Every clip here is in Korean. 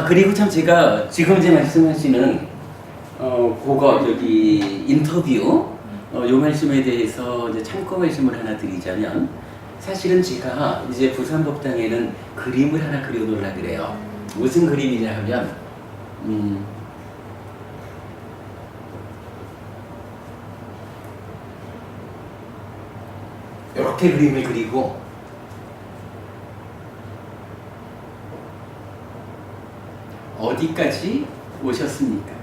그리고 참 제가 지금 이제 말씀하시는 그거 저기 인터뷰 요 말씀에 대해서 이제 참고 말씀을 하나 드리자면, 사실은 제가 이제 부산법당에는 그림을 하나 그려놓으려 그래요. 무슨 그림이냐 하면 이렇게 그림을 그리고 어디까지 오셨습니까?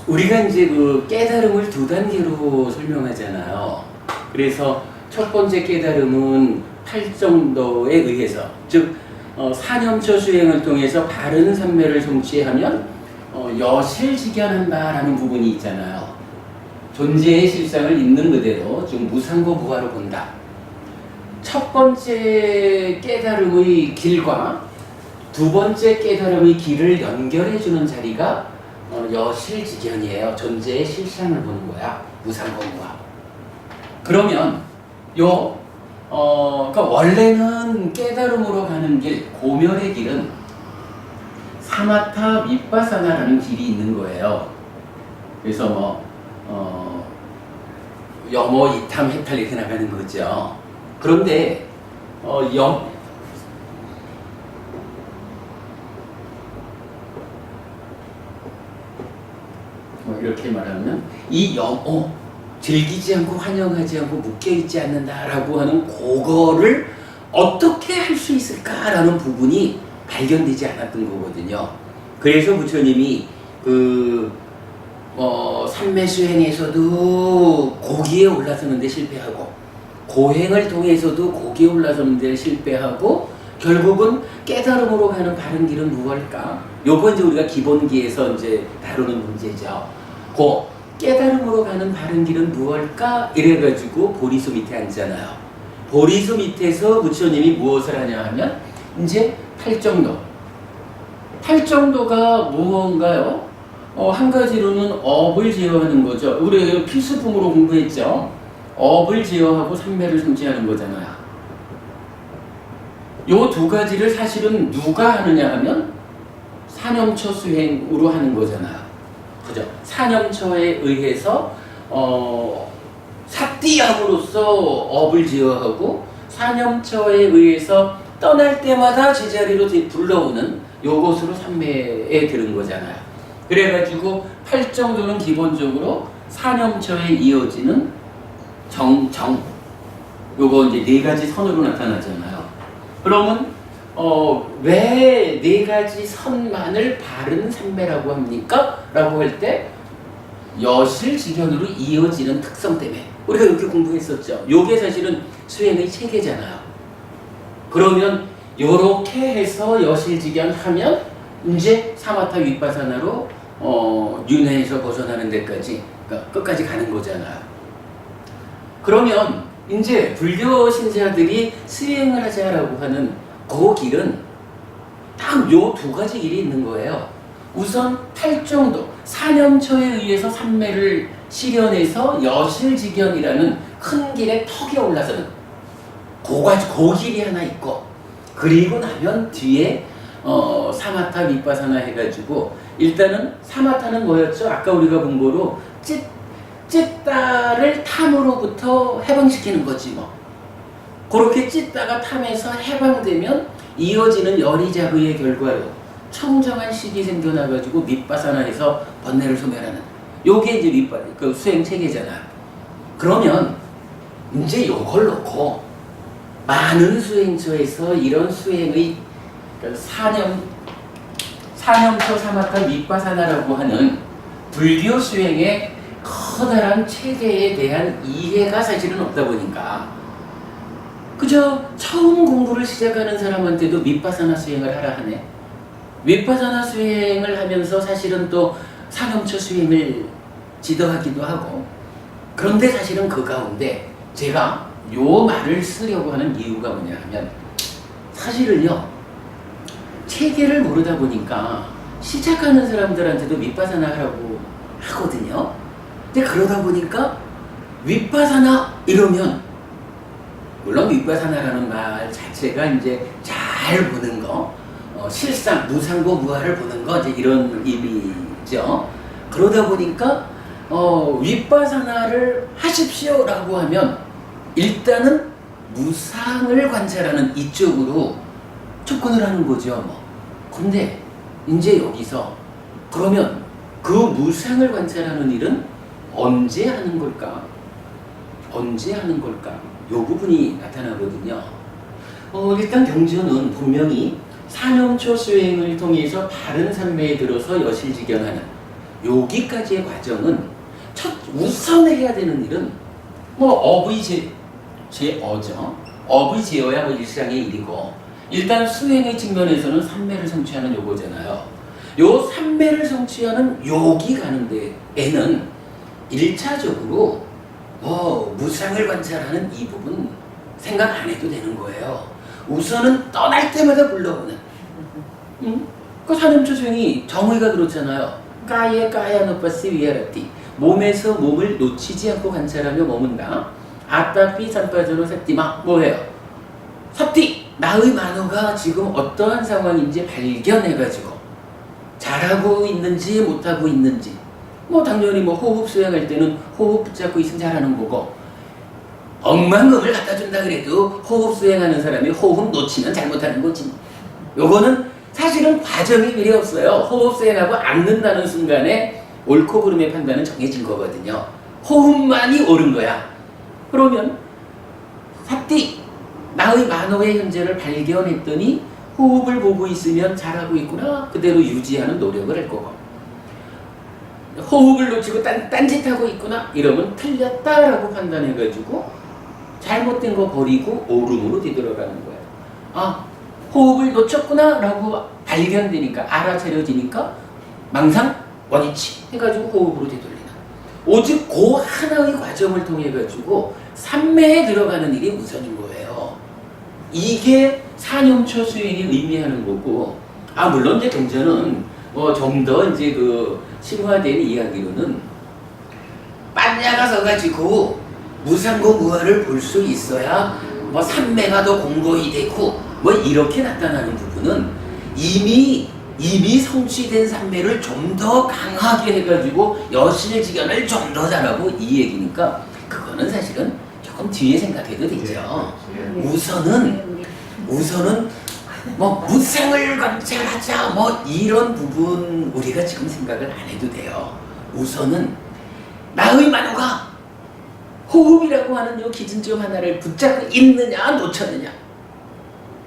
우리가 이제 그 깨달음을 두 단계로 설명하잖아요. 그래서 첫 번째 깨달음은 팔정도에 의해서, 즉 사념처 수행을 통해서 바른 삼매를 성취하면 여실직연한다라는 부분이 있잖아요. 존재의 실상을 있는 그대로 좀 무상고 무화로 본다. 첫 번째 깨달음의 길과 두 번째 깨달음의 길을 연결해주는 자리가 여실직연이에요. 존재의 실상을 보는 거야. 무상고 무화. 그러면 그러니까 원래는 깨달음으로 가는 길, 고멸의 길은 사마타 밑바사나라는 길이 있는 거예요. 그래서 여모 이탐 해탈 이렇게 나가는 거죠. 그런데 이렇게 말하면 이 여모, 즐기지 않고 환영하지 않고 묶여있지 않는다라고 하는 그거를 어떻게 할 수 있을까라는 부분이 발견되지 않았던 거거든요. 그래서 부처님이 삼매수행에서도 고기에 올라서는데 실패하고, 고행을 통해서도 고기에 올라서는데 실패하고, 결국은 깨달음으로 가는 바른 길은 무엇일까? 요거 이제 우리가 기본기에서 이제 다루는 문제죠. 깨달음으로 가는 바른 길은 무엇일까? 이래가지고 보리수 밑에 앉잖아요. 보리수 밑에서 부처님이 무엇을 하냐 하면 이제 팔정도. 팔정도가 무언가요? 한 가지로는 업을 제어하는 거죠. 우리 필수품으로 공부했죠. 업을 제어하고 삼매를 성취하는 거잖아요. 요 두 가지를 사실은 누가 하느냐 하면 사념처 수행으로 하는 거잖아요. 그죠? 사념처에 의해서 삭띠함으로써 업을 제어하고, 사념처에 의해서 떠날 때마다 제자리로 불러오는 요것으로 삼매에 들은 거잖아요. 그래가지고 팔정도는 기본적으로 사념처에 이어지는 정 요거 이제 네 가지 선으로 나타나잖아요. 그러면 왜 네 가지 선만을 바른 삼매라고 합니까? 라고 할 때 여실직연으로 이어지는 특성 때문에 우리가 이렇게 공부했었죠. 요게 사실은 수행의 체계잖아요. 그러면 요렇게 해서 여실직연하면 이제 사마타 윗바사나로 윤회에서 벗어나는 데까지, 그러니까 끝까지 가는 거잖아요. 그러면 이제 불교 신자들이 수행을 하자라고 하는 그 길은 딱 요 두 가지 길이 있는 거예요. 우선 팔정도, 사념처에 의해서 삼매를 실현해서 여실직연이라는 큰 길의 턱에 올라서는 그 길이 하나 있고, 그리고 나면 뒤에 사마타 밑바사나 해가지고, 일단은 사마타는 뭐였죠? 아까 우리가 본 거로 찢다를 탐으로부터 해방시키는 거지 뭐. 그렇게 찢다가 탐에서 해방되면 이어지는 열이자의의 결과로 청정한 식이 생겨나가지고 밑바사나에서 번뇌를 소멸하는, 요게 이제 그 수행 체계잖아. 그러면 이제 요걸 놓고 많은 수행처에서 이런 수행의 사념처 사마타 밑바사나라고 하는 불교 수행의 커다란 체계에 대한 이해가 사실은 없다 보니까 그저 처음 공부를 시작하는 사람한테도 밑바사나 수행을 하라 하네. 밑바사나 수행을 하면서 사실은 또 사념처 수행을 지도하기도 하고, 그런데 사실은 그 가운데 제가 요 말을 쓰려고 하는 이유가 뭐냐 하면, 사실은요 체계를 모르다 보니까 시작하는 사람들한테도 밑바사나 하라고 하거든요. 근데 그러다 보니까 윗바사나 이러면 물론 윗바사나라는 말 자체가 이제 잘 보는 거, 실상 무상고 무아를 보는 거 이제 이런 의미죠. 그러다 보니까 윗바사나를 하십시오라고 하면 일단은 무상을 관찰하는 이쪽으로 접근을 하는 거죠. 근데 이제 여기서 그러면 그 무상을 관찰하는 일은 언제 하는 걸까? 언제 하는 걸까? 요 부분이 나타나거든요. 일단 경전은 분명히 사념초 수행을 통해서 바른 삼매에 들어서 여실지견하는 여기까지의 과정은 우선 해야 되는 일은 업의 제어죠. 업의 제어야 일상의 일이고 일단 수행의 측면에서는 삼매를 성취하는 요거잖아요. 요 삼매를 성취하는 여기 가는 데에는 1차적으로 무상을 관찰하는 이 부분 생각 안 해도 되는 거예요. 우선은 떠날 때마다 불러오는 그 사념초 수행이 정의가 그렇잖아요. 까예 까야 노파시 위아라티 몸에서 몸을 놓치지 않고 관찰하며 머문다. 아따피 산파저로 삽디마 뭐예요? 삽디 나의 만호가 지금 어떠한 상황인지 발견해가지고 잘하고 있는지 못하고 있는지 당연히 호흡 수행할 때는 호흡 붙잡고 있으면 잘하는 거고 억만금을 갖다 준다 그래도 호흡 수행하는 사람이 호흡 놓치면 잘못하는 거지. 요거는 사실은 과정이 필요 없어요. 호흡 수행하고 앉는다는 순간에 옳고 그름의 판단은 정해진 거거든요. 호흡만이 옳은 거야. 그러면 삽디 나의 만호의 현재를 발견했더니 호흡을 보고 있으면 잘하고 있구나 그대로 유지하는 노력을 할 거고 호흡을 놓치고 딴짓하고 있구나 이러면 틀렸다라고 판단해가지고 잘못된 거 버리고 옳음으로 뒤돌아가는 거야. 호흡을 놓쳤구나 라고 발견되니까 알아차려지니까 망상 원위치 해가지고 호흡으로 뒤돌리는 오직 그 하나의 과정을 통해 가지고 삼매에 들어가는 일이 우선인 거예요. 이게 사념초 수행이 의미하는 거고 물론 이제 경전은 좀 더 이제 그 심화된 이야기로는 빤냐가 서가지고 무상고 무아를 볼 수 있어야 삼매가 더 공고히 되고 이렇게 나타나는 부분은 이미 성취된 삼매를 좀 더 강하게 해가지고 여실지견을 좀 더 잘하고 이 얘기니까 그거는 사실은 조금 뒤에 생각해도 되죠. 우선은 무상을 관찰하자 이런 부분 우리가 지금 생각을 안 해도 돼요. 우선은 나의 만호가 호흡이라고 하는 요 기준점 하나를 붙잡고 있느냐 놓쳤느냐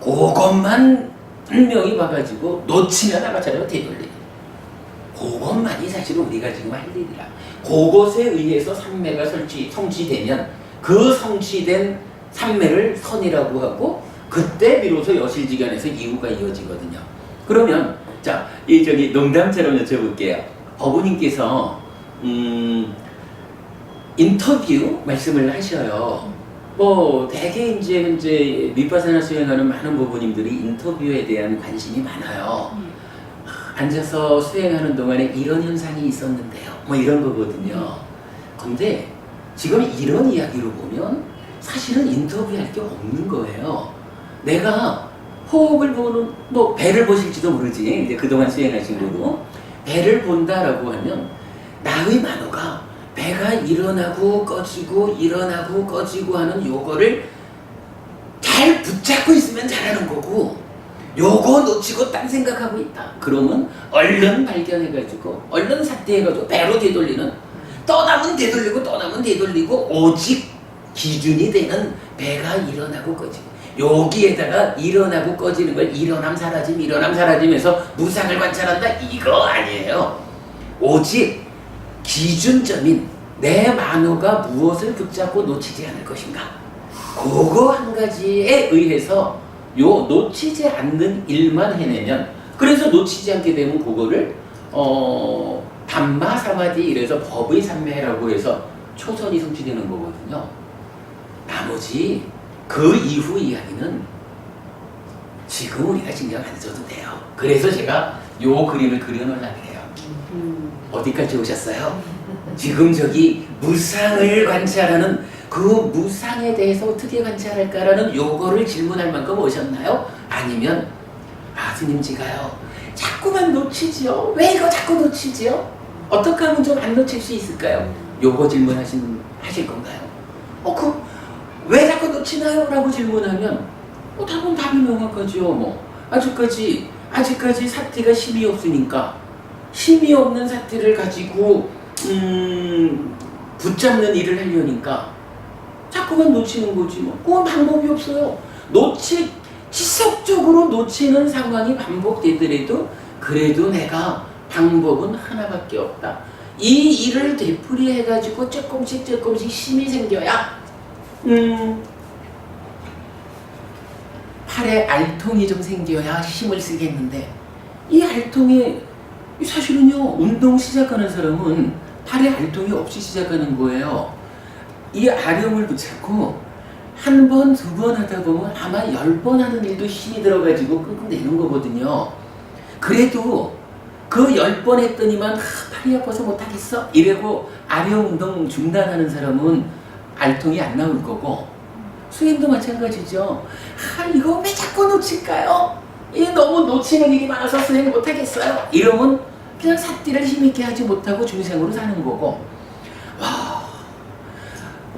그것만 분명히 봐가지고 놓치면 알아차려 되돌리는 그것만이 사실 우리가 지금 할 일이라 그것에 의해서 삼매가 성취되면 그 성취된 삼매를 선이라고 하고 그때 비로소 여실지견에서 이후가 이어지거든요. 그러면 농담처럼 여쭤볼게요. 어부님께서 인터뷰 말씀을 하셔요. 대개 이제 윗바사나 수행하는 많은 부부님들이 인터뷰에 대한 관심이 많아요. 앉아서 수행하는 동안에 이런 현상이 있었는데요. 이런 거거든요. 근데 지금 이런 이야기로 보면 사실은 인터뷰할 게 없는 거예요. 내가 호흡을 보는 배를 보실지도 모르지. 이제 그동안 수행하신 거고 배를 본다라고 하면 나의 만호가 배가 일어나고 꺼지고 하는 요거를 잘 붙잡고 있으면 잘하는 거고 요거 놓치고 딴 생각하고 있다. 그러면 얼른 발견해가지고 얼른 삭제해가지고 배로 되돌리는 떠나면 되돌리고 오직 기준이 되는 배가 일어나고 꺼지고 여기에다가 일어나고 꺼지는 걸 일어남 사라짐에서 무상을 관찰한다 이거 아니에요. 오직 기준점인 내 만호가 무엇을 붙잡고 놓치지 않을 것인가 그거 한 가지에 의해서 요 놓치지 않는 일만 해내면 그래서 놓치지 않게 되면 그거를 담마 사마디 이래서 법의 삼매라고 해서 초선이 성취되는 거거든요. 나머지 그 이후 이야기는 지금 우리가 신경 안 써도 돼요. 그래서 제가 요 그림을 그려놓으려고 해요. 어디까지 오셨어요? 지금 저기 무상을 관찰하는 그 무상에 대해서 어떻게 관찰할까라는 요거를 질문할 만큼 오셨나요? 아니면 스님 제가요 자꾸만 놓치지요. 왜 이거 자꾸 놓치지요? 어떻게 하면 좀 안 놓칠 수 있을까요? 요거 하실 건가요? 왜 자꾸 놓치나요? 라고 질문하면 답이 명확하죠. 아직까지 사티가 힘이 없으니까 힘이 없는 사티를 가지고 붙잡는 일을 하려니까 자꾸만 놓치는 거지 뭐. 그건 방법이 없어요. 지속적으로 놓치는 상황이 반복되더라도 그래도 내가 방법은 하나밖에 없다. 이 일을 되풀이해가지고 조금씩 힘이 생겨야 팔에 알통이 좀 생겨야 힘을 쓰겠는데 이 알통이 사실은요 운동 시작하는 사람은 팔에 알통이 없이 시작하는 거예요. 이 아령을 붙잡고 한 번, 두 번 하다 보면 아마 10번 하는 일도 힘이 들어가지고 끙끙 내는 거거든요. 그래도 그 10번 했더니만 팔이 아파서 못하겠어 이러고 아령 운동 중단하는 사람은 알통이 안 나올 거고 수행도 마찬가지죠. 이거 왜 자꾸 놓칠까요? 너무 놓치는 일이 많아서 수행 못하겠어요. 이러면 그냥 삿띠를 힘있게 하지 못하고 중생으로 사는 거고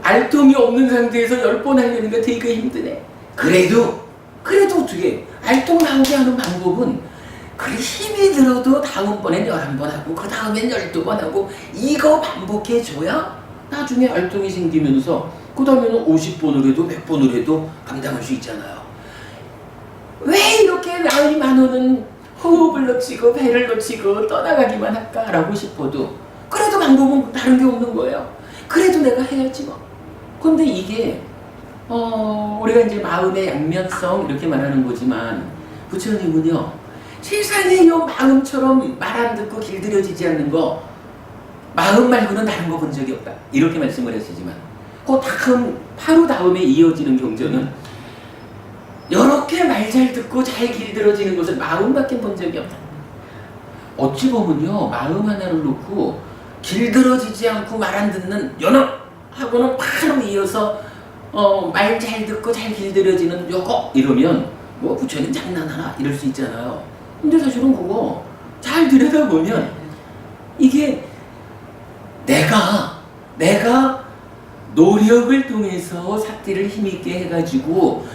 알통이 없는 상태에서 10번 하려는 게 되게 힘드네. 그래도 어떻게 알통 나오게 하는 방법은 그래 힘이 들어도 다음번엔 11번 하고 그 다음엔 12번 하고 이거 반복해줘야 나중에 알통이 생기면서 그 다음에는 50번을 해도 100번을 해도 감당할 수 있잖아요. 왜 이렇게 나이 많으면 호흡을 놓치고 배를 놓치고 떠나가기만 할까라고 싶어도 그래도 방법은 다른 게 없는 거예요. 그래도 내가 해야지 뭐. 근데 이게 우리가 이제 마음의 양면성 이렇게 말하는 거지만 부처님은요 세상에 요 마음처럼 말 안 듣고 길들여지지 않는 거 마음 말고는 다른 거 본 적이 없다 이렇게 말씀을 하시지만 바로 다음에 이어지는 경전은 이렇게 말 잘 듣고 잘 길들여지는 것을 마음밖에 본 적이 없다. 어찌 보면요 마음 하나를 놓고 길들여지지 않고 말 안 듣는 연합하고는 바로 이어서 말 잘 듣고 잘 길들여지는 요거 이러면 부처님 장난하나 이럴 수 있잖아요. 근데 사실은 그거 잘 들여다보면 이게 내가 노력을 통해서 삿띠를 힘있게 해가지고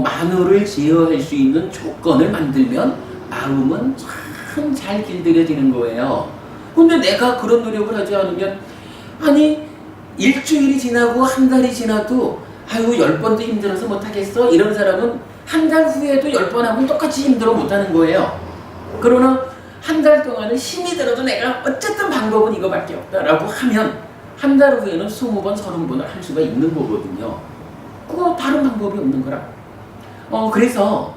만호를 제어할 수 있는 조건을 만들면 마음은 참 잘 길들여지는 거예요. 근데 내가 그런 노력을 하지 않으면 일주일이 지나고 한 달이 지나도 10번도 힘들어서 못하겠어 이런 사람은 한 달 후에도 10번 하면 똑같이 힘들어 못하는 거예요. 그러나 한 달 동안은 힘이 들어도 내가 어쨌든 방법은 이거밖에 없다라고 하면 한 달 후에는 20번, 30번을 할 수가 있는 거거든요. 그거 다른 방법이 없는 거라. 그래서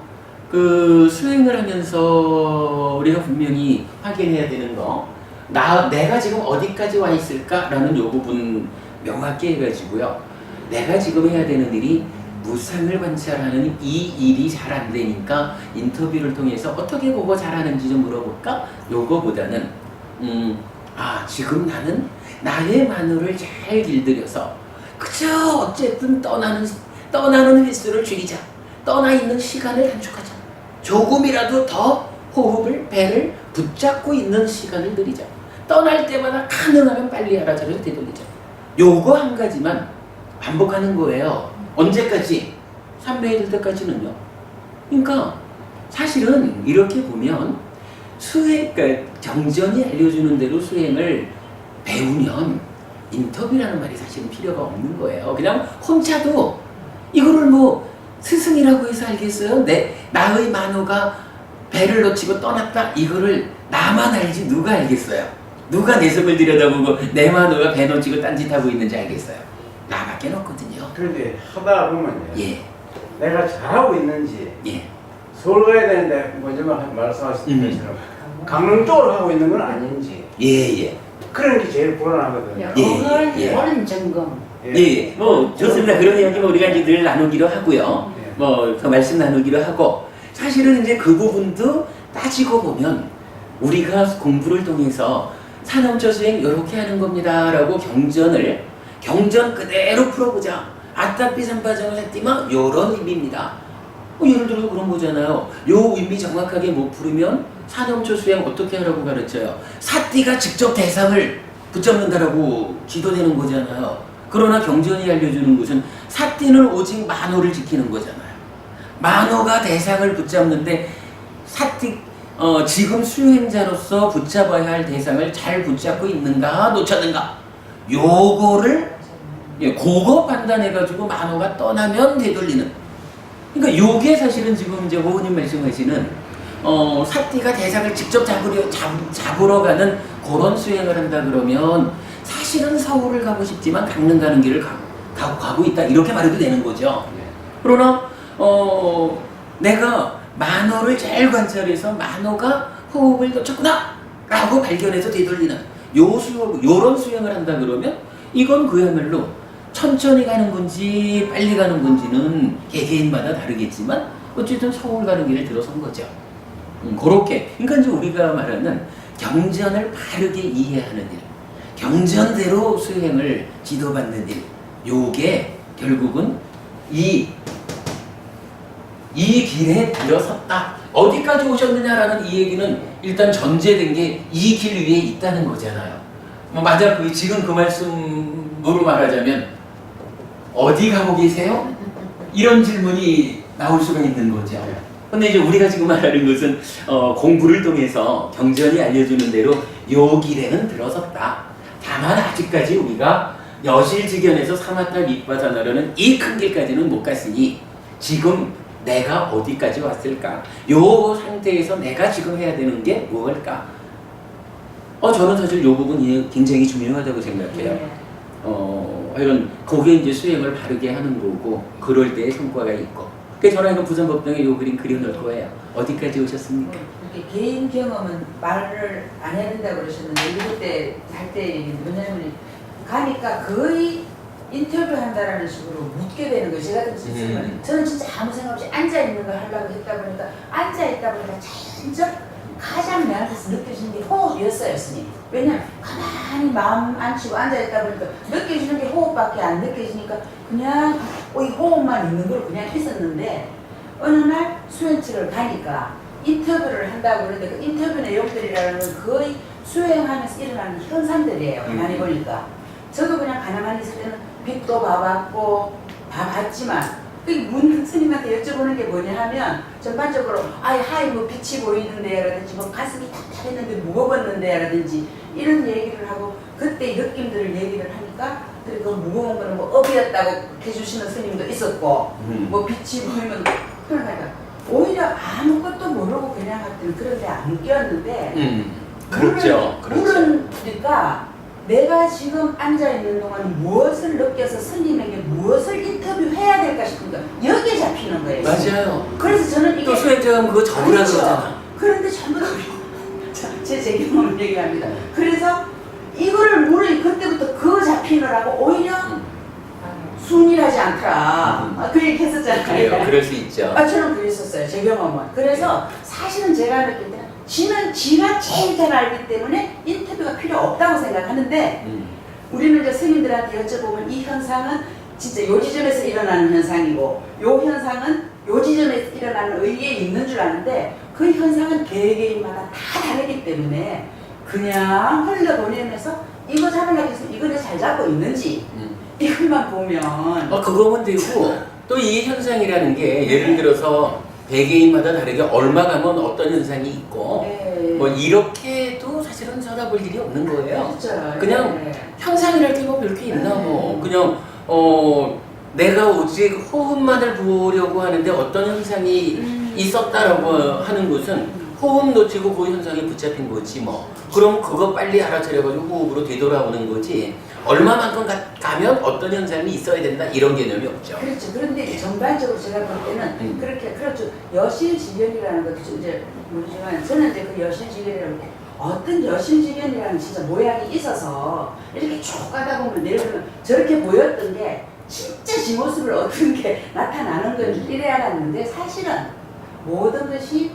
그 수행을 하면서 우리가 분명히 확인해야 되는 거 내가 지금 어디까지 와 있을까라는 요 부분 명확히 해가지고요. 내가 지금 해야 되는 일이 무상을 관찰하는 이 일이 잘 안 되니까 인터뷰를 통해서 어떻게 보고 잘하는지 좀 물어볼까? 요거보다는 지금 나는 나의 만호를 잘 길들여서 그저 어쨌든 떠나는 횟수를 줄이자. 떠나 있는 시간을 단축하자. 조금이라도 더 배를 붙잡고 있는 시간을 늘리자. 떠날 때마다 가능하면 빨리 하라 저를 되돌리자. 요거 한 가지만 반복하는 거예요. 언제까지? 삼매에 들 때까지는요. 그러니까 사실은 이렇게 보면 정전이 알려주는 대로 수행을 배우면 인터뷰라는 말이 사실은 필요가 없는 거예요. 그냥 혼자도 이거를 스승이라고 해서 알겠어요? 나의 만호가 배를 놓치고 떠났다. 이거를 나만 알지 누가 알겠어요? 누가 내 속을 들여다보고 내 만호가 배 놓치고 딴짓하고 있는지 알겠어요? 나밖에 없거든요. 그런데 하다 보면요. 예. 내가 잘하고 있는지 예. 서울 가야 되는데 먼저 말씀하신 것처럼 강릉 쪽으로 하고 있는 건 아닌지 예. 그런 게 제일 불안하거든요. 옳은 점검. 예. 좋습니다. 그런 이야기 우리가 이제 늘 나누기로 하고요. 그 말씀 나누기로 하고 사실은 이제 그 부분도 따지고 보면 우리가 공부를 통해서 산엄초 수행 이렇게 하는 겁니다 라고 경전 그대로 풀어보자. 아따삐 삼바정을 했디마 요런 의미입니다. 예를 들어 그런 거잖아요. 요 의미 정확하게 못 풀으면 산엄초 수행 어떻게 하라고 가르쳐요? 사띠가 직접 대상을 붙잡는다라고 지도되는 거잖아요. 그러나 경전이 알려주는 것은 사띠는 오직 만호를 지키는 거잖아요. 만호가 대상을 붙잡는데 지금 수행자로서 붙잡아야 할 대상을 잘 붙잡고 있는가 놓쳤는가 요거를 그거 판단해가지고 만호가 떠나면 되돌리는. 그러니까 요게 사실은 지금 이제 호우님 말씀하시는 사띠가 대상을 직접 잡으러 가는 그런 수행을 한다 그러면 사실은 서울을 가고 싶지만 강릉 가는 길을 가고 있다 이렇게 말해도 되는 거죠. 그러나 내가 만호를 잘 관찰해서 만호가 호흡을 놓쳤구나 라고 발견해서 되돌리는 요런 수행을 한다 그러면 이건 그야말로 천천히 가는 건지 빨리 가는 건지는 개개인마다 다르겠지만 어쨌든 서울 가는 길을 들어선 거죠. 그렇게 그러니까 이제 우리가 말하는 경전을 바르게 이해하는 일, 경전대로 수행을 지도받는 일, 요게 결국은 이 길에 들어섰다. 어디까지 오셨느냐라는 이 얘기는 일단 전제된 게 이 길 위에 있다는 거잖아요. 맞아, 지금 그 말씀으로 말하자면 어디 가고 계세요? 이런 질문이 나올 수가 있는 거죠. 근데 이제 우리가 지금 말하는 것은 공부를 통해서 경전이 알려주는 대로 요 길에는 들어섰다. 다만 아직까지 우리가 여실지견에서 사마타 밑바다나라는 이 큰 길까지는 못 갔으니 지금 내가 어디까지 왔을까? 요 상태에서 내가 지금 해야 되는 게 무엇일까? 저는 사실 요 부분이 굉장히 중요하다고 생각해요. 이런 거기에 이제 수행을 바르게 하는 거고 그럴 때의 성과가 있고. 그래서 저는 이거 부산법당에 요 그림 그려놓을 거예요. 어디까지 오셨습니까? 개인 경험은 말을 안 해야 된다고 그러셨는데 이럴 때 할 때 뭐냐면 가니까 거의 인터뷰 한다라는 식으로 묻게 되는 거예요. 제가 듣는 저는 진짜 아무 생각 없이 앉아있는 걸 하려고 했다 보니까 앉아있다 보니까 자연적 가장 내한테서 느껴지는 게 호흡이었어요, 스님. 왜냐면 가만히 마음 안 치고 앉아있다 보니까 느껴지는 게 호흡밖에 안 느껴지니까 그냥 이 호흡만 있는 걸 그냥 있었는데 어느 날 수행처를 가니까 인터뷰를 한다고 그러는데 그 인터뷰 내용들이라는 건 거의 수행하면서 일어나는 현상들이에요. 가만히 보니까. 저도 그냥 가만히 있을 때는 빛도 봐봤고 봐봤지만 문득 스님한테 여쭤보는 게 뭐냐 하면 전반적으로 하이 뭐 빛이 보이는데 라든지 뭐 가슴이 답답했는데 무거웠는데 라든지 이런 얘기를 하고 그때 느낌들을 얘기를 하니까 그리고 무거운 거는 뭐 업이었다고 해주시는 스님도 있었고 뭐 빛이 보이면 그러니까 오히려 아무것도 모르고 그냥 갔더니 그런데 안 껴였는데 그렇죠. 모르니까 내가 지금 앉아있는 동안 무엇을 느껴서 스님에게 무엇을 인터뷰해야 될까 싶은 거 여기에 잡히는 거예요. 맞아요. 그래서 저는 이게 또 수행자가 그거 적으라 그렇죠. 그러잖아. 그런데 전부 다 제 경험을 얘기합니다. 그래서 이거를 모르니 그때부터 그거 잡히느라고 오히려 순일하지 않더라. 그 얘기 했었잖아요. 그래요. 그럴 수 있죠. 저는 그랬었어요. 제 경험은. 그래서 사실은 제가 느낄 때는 지가 제일 잘 알기 때문에 인터뷰가 필요 없다고 생각하는데 우리는 이제 스님들한테 여쭤보면 이 현상은 진짜 요 지점에서 일어나는 현상이고 요 현상은 요 지점에서 일어나는 의의에 있는 줄 아는데 그 현상은 개개인마다 다 다르기 때문에 그냥 흘려보내면서 이거 잡으려고 해서 이걸 잘 잡고 있는지 이것만 보면 그거면 되고 또 이 현상이라는 게 예를 들어서 개개인마다 다르게 얼마 가면 어떤 현상이 있고 뭐 이렇게도 사실은 쳐다볼 일이 없는 거예요. 그렇죠. 그냥 현상이랄 게 뭐 별게 있나 뭐 그냥 내가 오직 호흡만을 보려고 하는데 어떤 현상이 있었다라고 하는 것은 호흡 놓치고 그 현상에 붙잡힌 거지 뭐. 그럼 그거 빨리 알아차려가지고 호흡으로 되돌아오는 거지. 얼마만큼 가면 어떤 현상이 있어야 된다 이런 개념이 없죠. 그렇죠. 그런데 전반적으로 제가 볼 때는 그렇게 그렇죠. 여실지견이라는 것도 이제 모르지만 저는 이제 그 여실지견이라는 게 어떤 여실지견이라는 진짜 모양이 있어서 이렇게 쭉 가다 보면 예를 들면 저렇게 보였던 게 진짜 지 모습을 어떤 게 나타나는 건 줄 이래 알았는데 사실은 모든 것이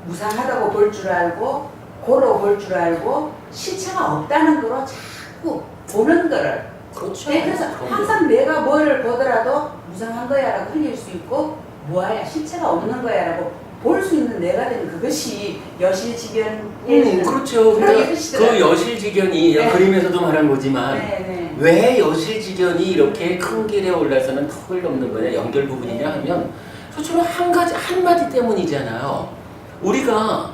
무상하다고 볼 줄 알고 고로 볼 줄 알고 실체가 없다는 거로 자꾸 보는 거를. 그렇죠. 네, 그래서 그럼요. 항상 내가 뭘 보더라도 무상한 거야라고 흘릴 수 있고 뭐야 실체가 없는 거야라고 볼 수 있는 내가 되는 그것이 여실지견의 그렇죠. 그러니까 그 뜻이더라고요. 여실지견이 네. 그림에서도 말한 거지만 네. 왜 여실지견이 이렇게 큰 길에 올라서는 턱을 넘는 거냐, 연결 부분이냐 하면 솔직히 한마디 때문이잖아요. 우리가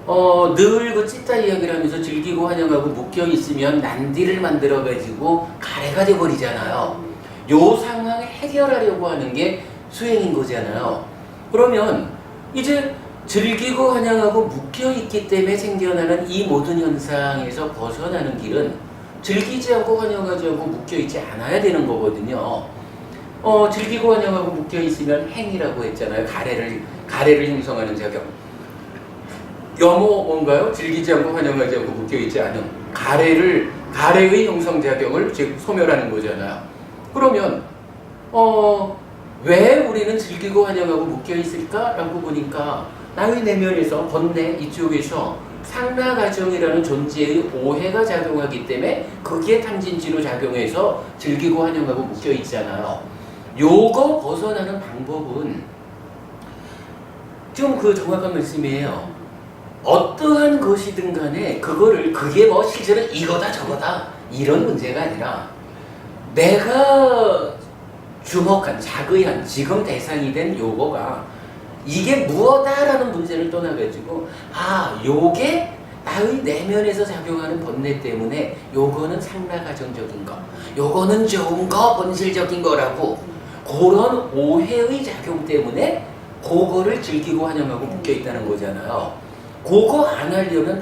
늘 그 찌따 이야기를 하면서 즐기고 환영하고 묶여 있으면 난디를 만들어 가지고 가래가 돼 버리잖아요. 요 상황을 해결하려고 하는 게 수행인 거잖아요. 그러면 이제 즐기고 환영하고 묶여 있기 때문에 생겨나는 이 모든 현상에서 벗어나는 길은 즐기지 않고 환영하지 않고 묶여 있지 않아야 되는 거거든요. 즐기고 환영하고 묶여 있으면 행이라고 했잖아요. 가래를 형성하는 작용. 뭔가요? 즐기지 않고 환영하지 않고 묶여 있지 않은 가래의 형성 작용을 즉 소멸하는 거잖아요. 그러면 왜 우리는 즐기고 환영하고 묶여 있을까라고 보니까 나의 내면에서 번뇌 이쪽에서 상나 가정이라는 존재의 오해가 작용하기 때문에 그게 탐진치로 작용해서 즐기고 환영하고 묶여 있잖아요. 요거 벗어나는 방법은 좀 그 정확한 말씀이에요. 어떠한 것이든 간에 그게 뭐 실제로 이거다 저거다 이런 문제가 아니라 내가 주목한 자의한 지금 대상이 된 요거가 이게 무엇다라는 문제를 떠나가지고 요게 나의 내면에서 작용하는 번뇌 때문에 요거는 상나가정적인 거, 요거는 좋은 거, 본질적인 거라고 그런 오해의 작용 때문에 그거를 즐기고 환영하고 묶여 있다는 거잖아요. 그거 안 하려면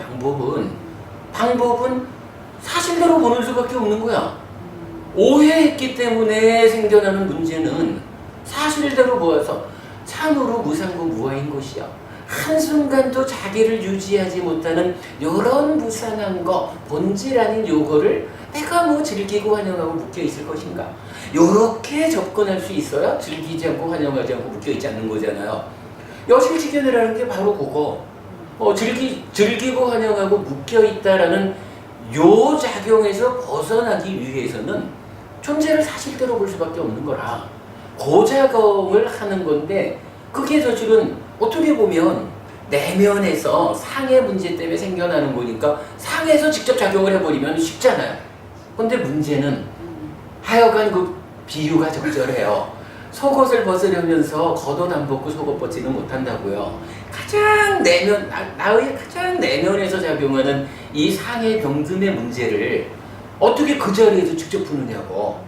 방법은 사실대로 보는 수밖에 없는 거야. 오해했기 때문에 생겨나는 문제는 사실대로 보아서 참으로 무상고 무아인 것이야. 한순간도 자기를 유지하지 못하는 이런 무상한 거, 본질 아닌 요거를 내가 뭐 즐기고 환영하고 묶여 있을 것인가. 요렇게 접근할 수 있어야 즐기지 않고 환영하지 않고 묶여 있지 않는 거잖아요. 여실지견이라는 게 바로 그거. 즐기고 환영하고 묶여 있다라는 요 작용에서 벗어나기 위해서는 존재를 사실대로 볼 수밖에 없는 거라. 그 작업을 하는 건데 그게 사실은 어떻게 보면 내면에서 상의 문제 때문에 생겨나는 거니까 상에서 직접 작용을 해버리면 쉽잖아요. 근데 문제는 하여간 그 비유가 적절해요. 속옷을 벗으려면서 겉옷 안 벗고 속옷 벗지는 못한다고요. 가장 나의 가장 내면에서 작용하는 이 상의 병든의 문제를 어떻게 그 자리에서 직접 푸느냐고.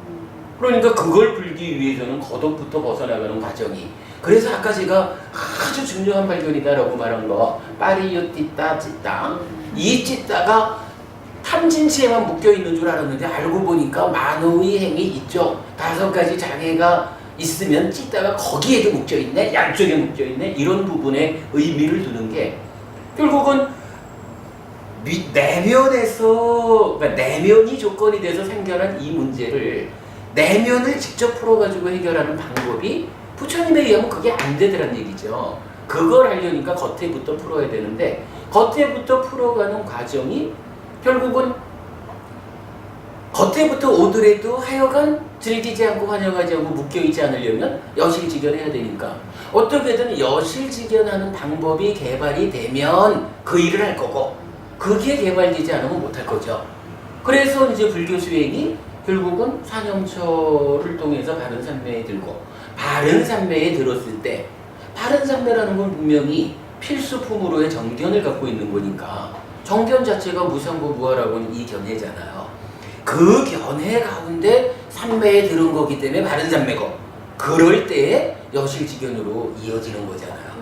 그러니까 그걸 풀기 위해서는 겉옷부터 벗어나가는 과정이. 그래서 아까 제가 아주 중요한 발견이다라고 말한 거, 파리유 띠따 찌따. 이 찌따가 탐진치에만 묶여 있는 줄 알았는데 알고 보니까 만호의 행이 있죠. 5가지 장애가 있으면 찌따가 거기에도 묶여 있네, 양쪽에 묶여 있네, 이런 부분에 의미를 두는 게 결국은 내면에서, 그러니까 내면이 조건이 돼서 생겨난 이 문제를 내면을 직접 풀어가지고 해결하는 방법이 부처님에 의하면 그게 안 되더란 얘기죠. 그걸 하려니까 겉에부터 풀어야 되는데 겉에부터 풀어가는 과정이 결국은 겉에부터 오더라도 하여간 즐기지 않고 환영하지 않고 묶여있지 않으려면 여실지견해야 되니까 어떻게든 여실지견하는 방법이 개발이 되면 그 일을 할 거고 그게 개발되지 않으면 못할 거죠. 그래서 이제 불교 수행이 결국은 산영처를 통해서 바른 삼매에 들고 바른 삼매에 들었을 때 바른 삼매라는 건 분명히 필수품으로의 정견을 갖고 있는 거니까 정견 자체가 무상고 무아라고는 이 견해잖아요. 그 견해 가운데 삼매에 들은 거기 때문에 바른 삼매고 그럴 때에 여실지견으로 이어지는 거잖아요.